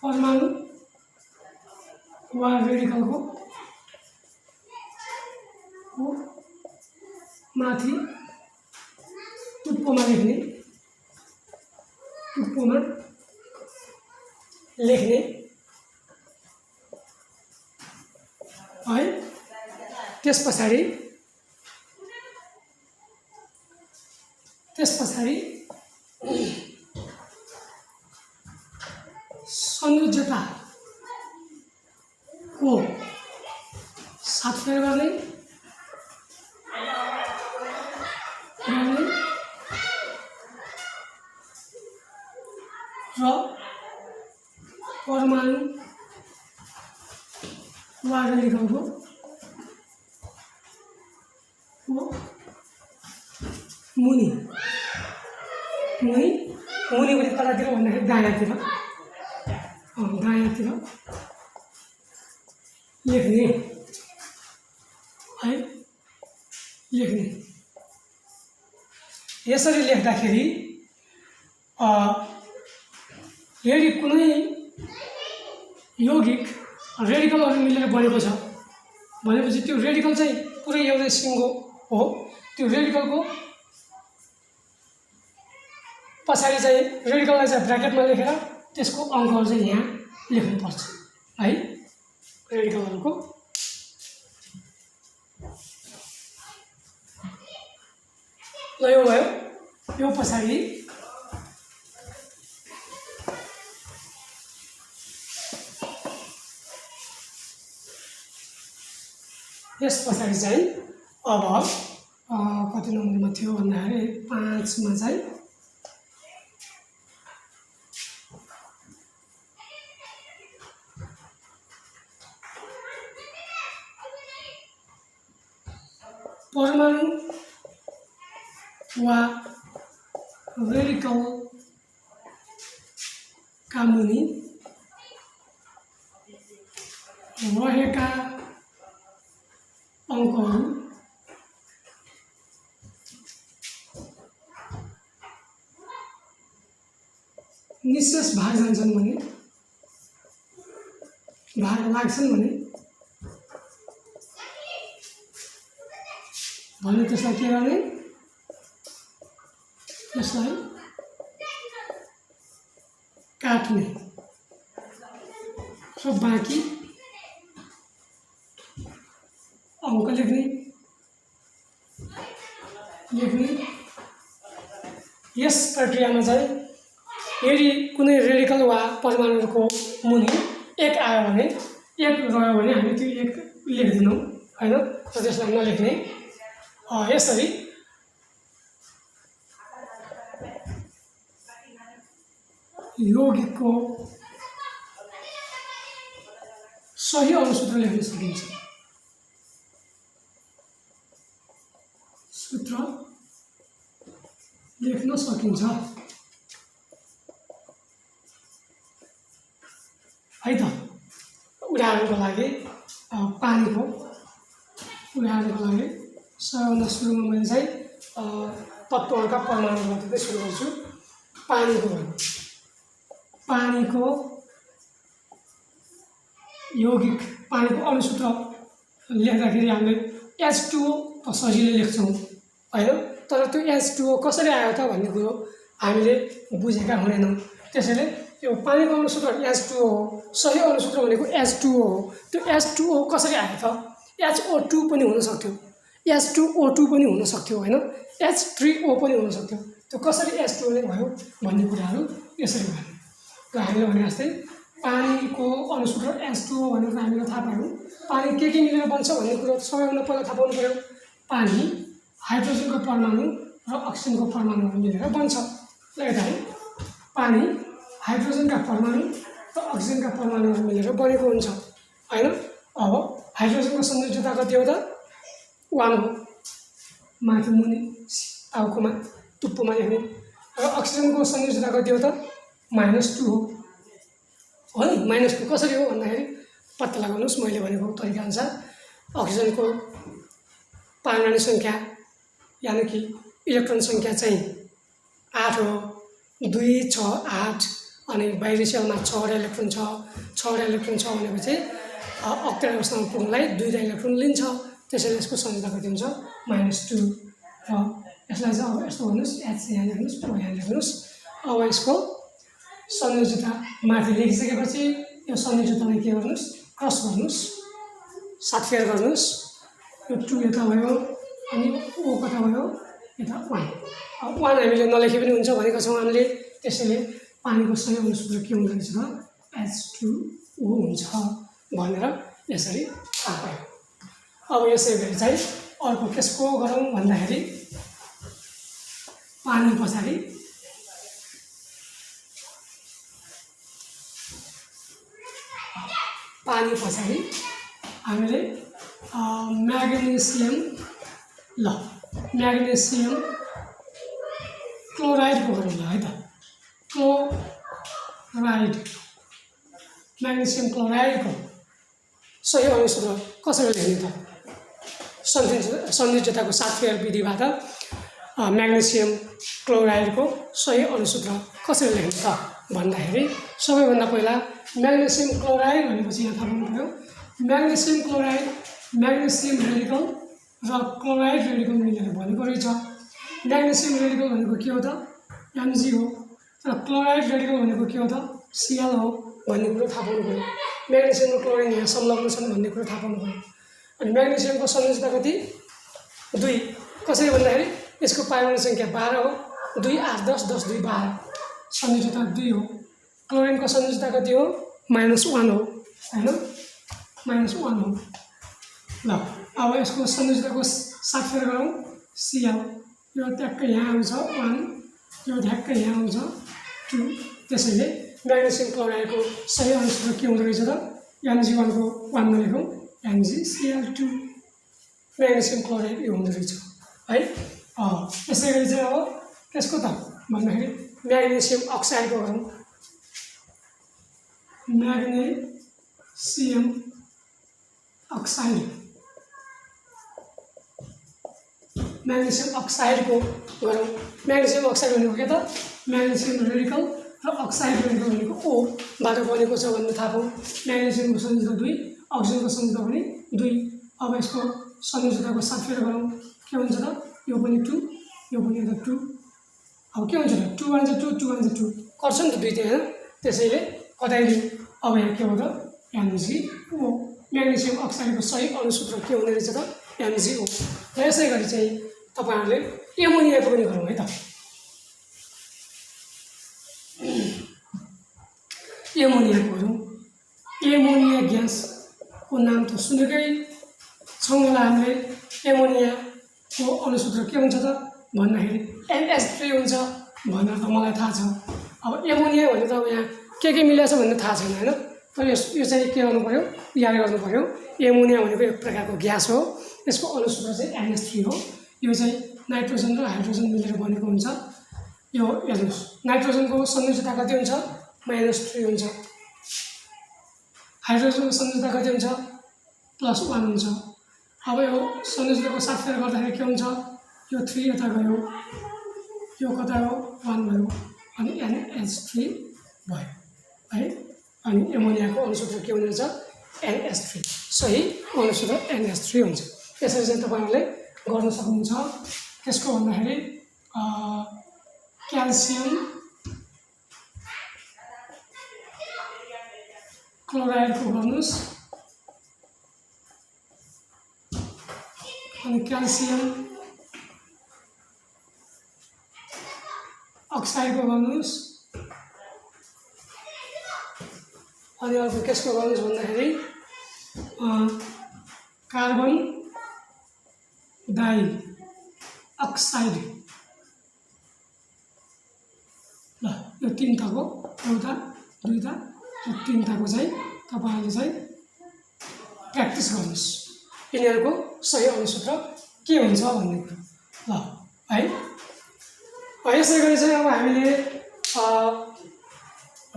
[SPEAKER 1] परमाणु वा रेडिकलको माथि टुप्पोमा लेख्ने है। त्यस पछाडि संयोजकताको सातफेर गर्ने र परमाणु वा रेडिकलको मुनि मुनि मुनि पनि कतातिर भन्दाखेरि दायाँतिर दायाँतिर लेख्ने है लेख्ने। यसरी लेख्दाखेरि यदि कुनै यौगिक रेडिकलहरू मिलेर बनेको छ भनेपछि त्यो रेडिकल चाहिँ पुरै एउटै सिङ्गो हो। त्यो रेडिकलको पछाडि चाहिँ रेडिकललाई चाहिँ ब्र्याकेटमा लेखेर त्यसको अङ्कहरू चाहिँ यहाँ लेख्नुपर्छ है। रेडिकलहरूको ल यो भयो। यो पछाडि यस पछाडि चाहिँ अब कति नम्बरमा थियो भन्दाखेरि 5 मा चाहिँ परमाणु वा रेडिकल का मुनि रहेका अङ्कहरू निशेष भाग जान्छन् भने भाग लाग्छन् भने त्यसलाई के गर्ने यसलाई काट्ने र बाँकी अङ्क लेख्ने यस प्रक्रियामा चाहिँ यदि कुनै रेडिकल वा परमाणुको मुनि 1 आयो भने 1 रह्यो भने हामी त्यो 1 लेख्दिनौँ हैन, र त्यसलाई नलेख्ने। यसरी यौगिकको सही अनुसूत्र लेख्न सकिन्छ। सूत्र लेख्न सकिन्छ है त। उदाहरणको लागि पानीको उदाहरणको लागि सबैभन्दा सुरुमा मैले चाहिँ तत्त्वहरूका परमाणुबाट चाहिँ सुरु गर्छु। पानीको यौगिक पानीको अनुसूत्र लेख्दाखेरि हामीले H2O त सजिलै लेख्छौँ हैन, तर त्यो H2O कसरी आयो त भन्ने कुरो हामीले बुझेका हुँदैनौँ। त्यसैले यो पानीको अनुसूत्र H2O हो, सही अनुसूत्र भनेको H2O हो। त्यो H2O कसरी आयो त? HO2 पनि हुन सक्थ्यो, H2O2 पनि हुन सक्थ्यो हैन, H3O पनि हुन सक्थ्यो। त्यो कसरी H2O नै भयो भन्ने कुराहरू यसरी भयो। र हामीले भने जस्तै पानीको अनुसूत्र H2O भनेको हामीले थाहा पायौँ। पानी के मिलेर बन्छ भन्ने कुरो सबैभन्दा पहिला थाहा पाउनु पर्यो। पानी हाइड्रोजनको परमाणु र अक्सिजनको परमाणुहरू मिलेर बन्छ। ल यता है, पानी हाइड्रोजनका परमाणु र अक्सिजनका परमाणुहरू मिलेर बनेको हुन्छ हैन। अब हाइड्रोजनको संयोजकता कति हो त? 1 हो, माथि मुनि टाउकोमा टुप्पोमा लेख्ने। र अक्सिजनको संयोजकता कति हो त? -2 हो नि। -2 कसरी हो भन्दाखेरि पत्ता लगाउनुहोस्। मैले भनेको तरिका अनुसार अक्सिजनको परमाणु सङ्ख्या यानि कि इलेक्ट्रोन सङ्ख्या चाहिँ 8 हो, 2, 6, 8 अनि बाहिरी सेलमा 6 इलेक्ट्रोन छ। 6 इलेक्ट्रोन छ भनेपछि अक्टेट अवस्थामा पुग्नलाई 2 इलेक्ट्रोन लिन्छ। त्यसैले यसको संयोजकता कति हुन्छ? -2। र यसलाई चाहिँ अब यस्तो भन्नुहोस्, H यहाँ लेख्नुहोस्, O यहाँ लेख्नुहोस्। अब यसको संयोजकता माथि लेखिसकेपछि यो संयोजकतालाई के गर्नुहोस्? क्रस गर्नुहोस्, 7 फेर गर्नुहोस्। यो 2 यता भयो अनि O कता भयो? यता 1। अब 1 हामीले नलेखे पनि हुन्छ भनेको छौँ हामीले। त्यसैले पानीको सही अनुसूत्र के हुँदो रहेछ त? H2O हुन्छ भनेर यसरी थाहा पायो। अब यसै गरी चाहिँ अर्को केसको गरौँ भन्दाखेरि पानी पछाडि पानी पछाडि हामीले म्याग्नेसियम म्याग्नेसियम क्लोराइडको गरौँ ल है त क्लोराइड म्याग्नेसियम क्लोराइडको सही अणुसूत्र कसरी लेख्ने त संयोजकताको 7 फेर विधिबाट म्याग्नेसियम क्लोराइडको सही अणुसूत्र कसरी लेख्ने त भन्दाखेरि सबैभन्दा पहिला म्याग्नेसियम क्लोराइड भनेपछि यहाँ थाहा पाउनु पर्यो म्याग्नेसियम क्लोराइड म्याग्नेसियम रेडिकल र क्लोराइड रेडिकल मिलेर बनेको रहेछ म्याग्नेसियम रेडिकल भनेको के हो त Mg हो र क्लोराइड रेडिकल भनेको के हो त Cl हो भन्ने कुरो थाहा पाउनु पर्यो म्याग्नेसियम र क्लोराइड यहाँ संलग्न छन् भन्ने कुरो थाहा पाउनु पर्यो अनि म्याग्नेसियमको संयोजकता कति 2 कसरी भन्दाखेरि यसको परमाणु संख्या 12 हो 2 8 10 10 2 12 संयोजकता 2 हो क्लोरिनको संयोजकता कति हो -1 हो हैन -1 हो ल अब यसको संयोजकताको 7 फेर गरौँ Cl यो ट्याक्कै यहाँ आउँछ 1 यो ट्याक्कै यहाँ आउँछ 2 त्यसैले म्याग्नेसियम क्लोराइडको सही अणुसूत्र के हुँदो रहेछ त Mg1 को 1 नलेखौँ MgCl2 म्याग्नेसियम क्लोराइड यो हुँदो रहेछ है यसै गरी चाहिँ अब त्यसको त भन्दाखेरि म्याग्नेसियम अक्साइडको गरौँ म्याग्नेसियम अक्साइड म्याग्नेसियम अक्साइडको गरौँ म्याग्नेसियम अक्साइड भनेको के त म्याग्नेसियम रेडिकल र अक्साइड रेडिकल भनेको O बाट बनेको छ भन्ने थाहा पाउँ म्याग्नेसियमको संयोजकता 2 अक्सिजनको संयोजकता पनि 2 अब यसको संयोजकताको 7 फेर गरौँ के हुन्छ त यो पनि 2 यो पनि 2 अब के हुन्छ त 2 1 2 2 1 2 गर्छ नि त 2 त्यहाँ त्यसैले कटाइदिउँ अब यहाँ के हो त MgO म्याग्नेसियम अक्साइडको सही अणुसूत्र के हुने रहेछ त MgO र यसै गरी चाहिँ तपाईहरुले एमोनियाको पनि गरौँ है त एमोनियाको गरौँ एमोनिया ग्यासको नाम त सुनेकै छौँ होला हामीले एमोनियाको अणुसूत्र के हुन्छ त भन्दाखेरि NH3 हुन्छ भनेर त मलाई थाहा छ अब एमोनिया भने त अब यहाँ के मिलेछ भन्ने थाहा छैन हैन तर यो चाहिँ के गर्नु पर्यो याद गर्नु पर्यो एमोनिया भनेको एक प्रकारको ग्यास हो यसको अणुसूत्र चाहिँ NH3 हो यो चाहिँ नाइट्रोजन र हाइड्रोजन मिलेर बनेको हुन्छ यो हेर्नुस् नाइट्रोजनको संयोजकता कति हुन्छ -3 हुन्छ हाइड्रोजनको संयोजकता कति हुन्छ +1 हुन्छ अब यो संयोजकताको 7 फेर गर्दाखेरि के हुन्छ यो 3 यता गयो यो कता हो 1 भयो अनि NH3 भयो है अनि एमोनियाको अणुसूत्र के हुने रहेछ NH3 सही अणुसूत्र NH3 हुन्छ यसरी चाहिँ तपाईहरुले गर्न सक्नुहुन्छ त्यसको भन्दाखेरि क्याल्सियम क्लोराइडको गर्नुस् अनि क्याल्सियम अक्साइडको गर्नुस् अनि अर्को केसको गर्नुस् भन्दाखेरि कार्बन डाइ अक्साइड ल यो तीनटाको एउटा दुईटा र तीनटाको चाहिँ तपाईहरुले चाहिँ प्र्याक्टिस गर्नुस् यिनीहरुको सही अणुसूत्र के हुन्छ भन्ने कुरा ल है यसै गरी चाहिँ अब हामीले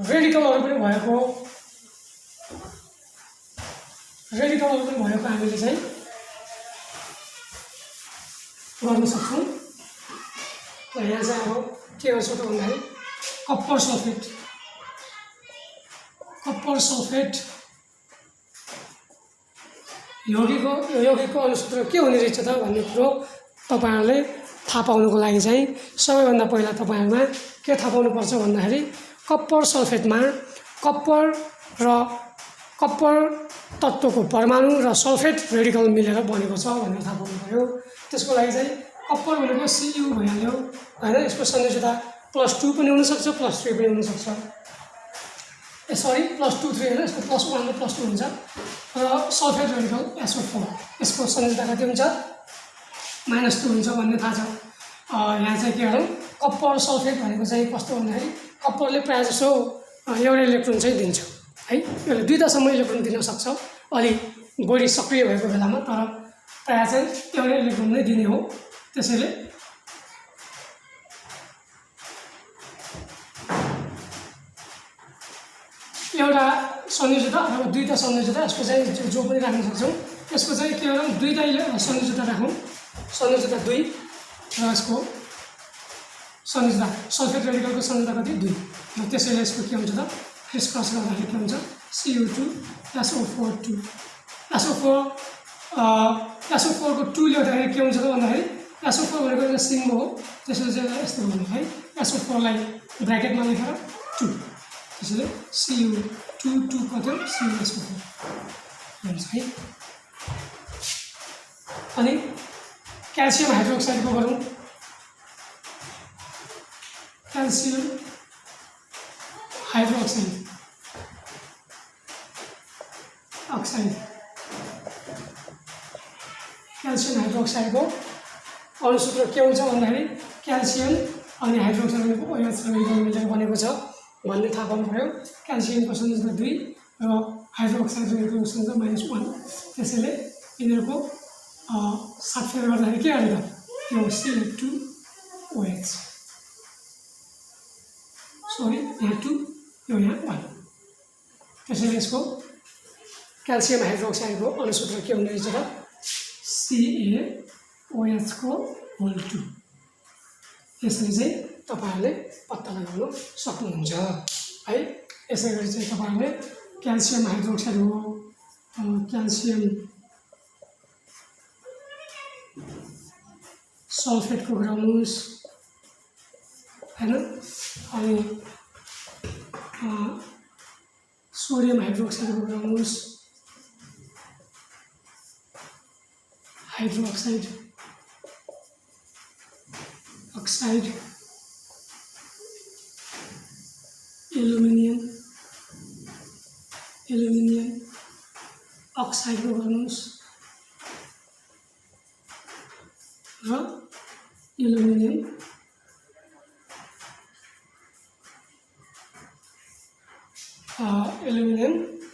[SPEAKER 1] रेडिकलहरु पनि भएको हामीले चाहिँ गर्न सक्छौं र यहाँ चाहिँ अब के गर्छौं त भन्दाखेरि कप्पर सल्फेट यौगिकको अणुसूत्र के हुने रहेछ त भन्ने कुरो तपाईहरुले थाहा पाउनको लागि चाहिँ सबैभन्दा पहिला तपाईहरुमा के थाहा पाउनुपर्छ भन्दाखेरि कप्पर सल्फेटमा कप्पर तत्त्वको परमाणु र सल्फेट रेडिकल मिलेर बनेको छ भनेर थाहा पाउनु पर्यो त्यसको लागि चाहिँ कप्पर भनेको Cu भइहाल्यो हैन यसको संयोजकता +2 पनि हुन सक्छ +3 पनि हुन सक्छ सरी +2 3 हैन यसको +1 र +2 हुन्छ र सल्फेट रेडिकल SO4 यसको संयोजकता कति हुन्छ -2 हुन्छ भन्ने थाहा छ यहाँ चाहिँ के गरौँ कप्पर सल्फेट भनेको चाहिँ कस्तो भन्दाखेरि कप्परले प्रायः जसो एउटा इलेक्ट्रोन चाहिँ दिन्छ है। यसले दुईवटासम्म इलेक्ट्रोन दिन सक्छ, अलि बढी सक्रिय भएको बेलामा, तर प्रायः चाहिँ एउटा इलेक्ट्रोन नै दिने हो। त्यसैले एउटा संयोजकता अथवा दुईवटा संयोजकता, यसको चाहिँ जो पनि राख्न सक्छौँ। यसको चाहिँ के गरौँ, दुईवटा संयोजकता राखौँ, संयोजकता 2 र यसको संयोजकता सल्फेट रेडिकलको संयोजकता कति 2। र त्यसैले यसको के हुन्छ त, क्रिस क्रस गर्दाखेरि के हुन्छ, CO2 SO4 2 SO4 को 2 ल्याउँदाखेरि के हुन्छ त भन्दाखेरि SO4 भनेको एउटा सिम्बो हो। त्यसैले चाहिँ यस्तो हुनु है, SO4 लाई ब्र्याकेटमा लेखेर 2, त्यसैले CU2 2 कति CuSO4 हुन्छ है। अनि क्याल्सियम हाइड्रोक्साइडको गरौँ, क्याल्सियम हाइड्रोक्साइड क्याल्सियम हाइड्रोक्साइडको अणुसूत्र के हुन्छ भन्दाखेरि क्याल्सियम अनि हाइड्रोक्साइडको OH मिलेर बनेको छ भन्ने थाहा पाउनु पर्यो। क्याल्सियमको संयोजकता 2 र हाइड्रोक्साइडको संयोजकता -1। त्यसैले यिनीहरूको साथफेर गर्दाखेरि के आयो त, यो CH2OH, सरी यहाँ 2 यो यहाँ 1। त्यसैले यसको क्याल्सियम हाइड्रोक्साइडको अणुसूत्र के हुने रहेछ त, CaOH को होल 2। यसरी चाहिँ तपाईहरुले पत्ता लगाउन सक्नुहुन्छ है। यसै गरी चाहिँ तपाईहरुले क्याल्सियम हाइड्रोक्साइड हो, क्याल्सियम सल्फेटको गराउनुस् हैन, अनि सोडियम हाइड्रोक्साइडको गराउनुस्, हाइड्रोक्साइड अक्साइड, एल्युमिनियम अक्साइडको गर्नुहोस् र एल्युमिनियम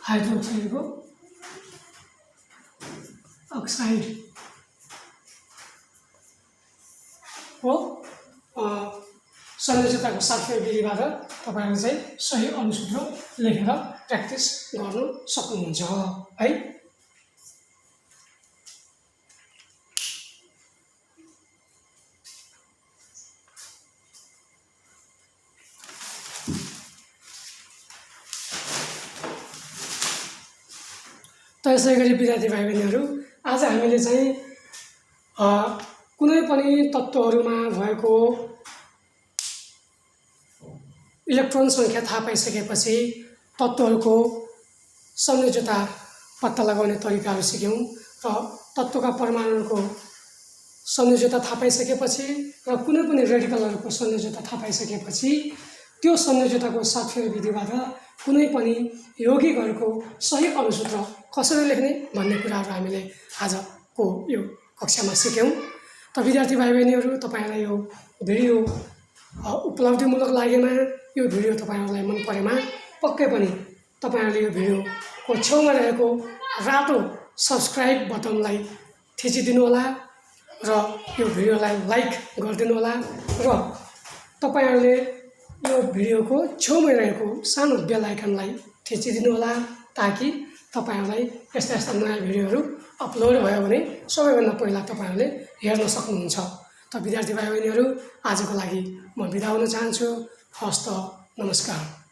[SPEAKER 1] हाइड्रोक्साइडको अक्साइड को संयोजकताको साथफेर विधिबाट तपाईहरुले चाहिँ सही अणुसूत्र लेखेर प्र्याक्टिस गर्न सक्नुहुन्छ है। त यसै गरी विद्यार्थी भाइ बहिनीहरू, आज हामीले चाहिँ कुनै पनि तत्त्वहरुमा भएको इलेक्ट्रोन संख्या थाहा पाइसकेपछि तत्त्वहरुको संयोजकता पत्ता लगाउने तरिकाहरू सिक्यौं र तत्त्वका परमाणुहरूको संयोजकता थाहा पाइसकेपछि र कुनै पनि रेडिकलहरूको संयोजकता थाहा पाइसकेपछि त्यो संयोजकताको साथफेर विधिबाट कुनै पनि यौगिकहरूको सही अणुसूत्र कसरी लेख्ने भन्ने कुराहरू हामीले आजको यो कक्षामा सिक्यौं। त विद्यार्थी भाइ बहिनीहरू, तपाईहरुलाई यो भिडियो उपलब्धिमूलक लागेमा, यो भिडियो तपाईहरुलाई मन परेमा पक्कै पनि तपाईहरुले यो भिडियोको छेउमा रहेको रातो सब्स्क्राइब बटनलाई थिचिदिनु होला र यो भिडियोलाई लाइक गरिदिनु होला र तपाईहरुले यो भिडियोको छेउमा रहेको सानो बेल आइकनलाई थिचिदिनु होला, ताकि तपाईहरुलाई यस्ता नयाँ भिडियोहरू अपलोड भयो भने सबैभन्दा पहिला तपाईहरुले हेर्न सक्नुहुन्छ। त विद्यार्थी भाइ बहिनीहरू, आजको लागि म बिदा हुन चाहन्छु। हस्त नमस्कार।